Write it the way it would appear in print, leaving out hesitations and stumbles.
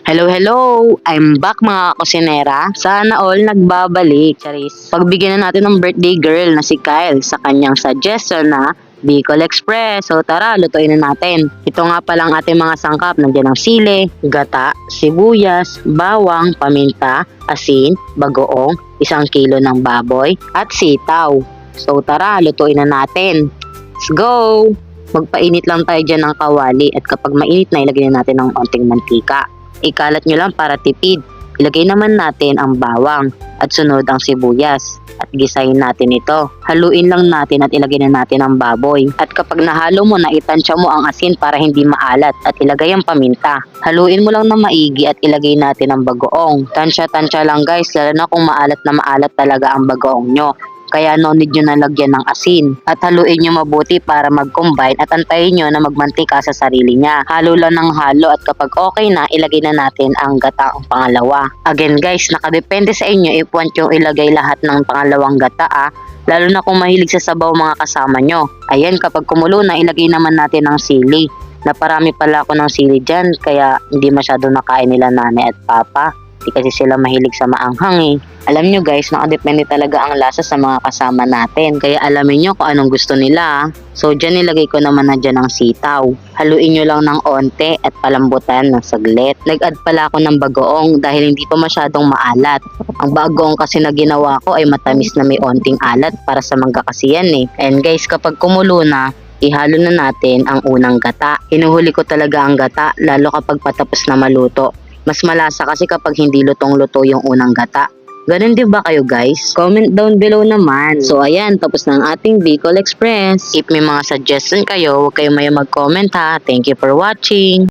Hello, hello! I'm back mga kusinera. Sana all nagbabalik. Charis. Pagbigyan na natin ng birthday girl na si Kyle sa kanyang suggestion na Bicol Express. So tara, lutuin na natin. Ito nga palang ating mga sangkap. Nandiyan ang sili, gata, sibuyas, bawang, paminta, asin, bagoong, 1 kilo ng baboy, at sitaw. So tara, lutuin na natin. Let's go! Magpainit lang tayo dyan ng kawali at kapag mainit na ilagay na natin ng onting mantika. Ikalat nyo lang para tipid. Ilagay naman natin ang bawang at sunod ang sibuyas at gisahin natin ito. Haluin lang natin at ilagay na natin ang baboy. At kapag nahalo mo na, itansya mo ang asin para hindi maalat at ilagay ang paminta. Haluin mo lang na maigi at ilagay natin ang bagoong. Tansya-tansya lang guys, lalo na kung maalat na maalat talaga ang bagoong nyo. Kaya no need nyo na lagyan ng asin. At haluin nyo mabuti para mag-combine at antayin nyo na magmantika sa sarili niya. Halo lang ng halo at kapag okay na, ilagay na natin ang gataang pangalawa. Again guys, nakadepende sa inyo if want yung ilagay lahat ng pangalawang gata lalo na kung mahilig sa sabaw mga kasama nyo. Ayan, kapag kumulo na, ilagay naman natin ang sili. Naparami pala ako ng sili dyan, kaya hindi masyado nakain nila nanay at papa. Di kasi sila mahilig sa maanghang Alam nyo guys, nakadepende talaga ang lasa sa mga kasama natin. Kaya alamin nyo kung anong gusto nila. So dyan nilagay ko naman na dyan ang sitaw. Haluin nyo lang ng onte at palambutan ng saglit. Nag-add pala ako ng bagoong dahil hindi pa masyadong maalat. Ang bagoong kasi na ginawa ko ay matamis na may onting alat para sa mangga kasi yan And guys, kapag kumulo na, ihalo na natin ang unang gata. Hinuhuli ko talaga ang gata lalo kapag patapos na maluto. Mas malasa kasi kapag hindi lutong-luto yung unang gata. Ganun din ba kayo guys? Comment down below naman. So ayan, tapos na ang ating Bicol Express. If may mga suggestion kayo, huwag kayong mag-comment Thank you for watching.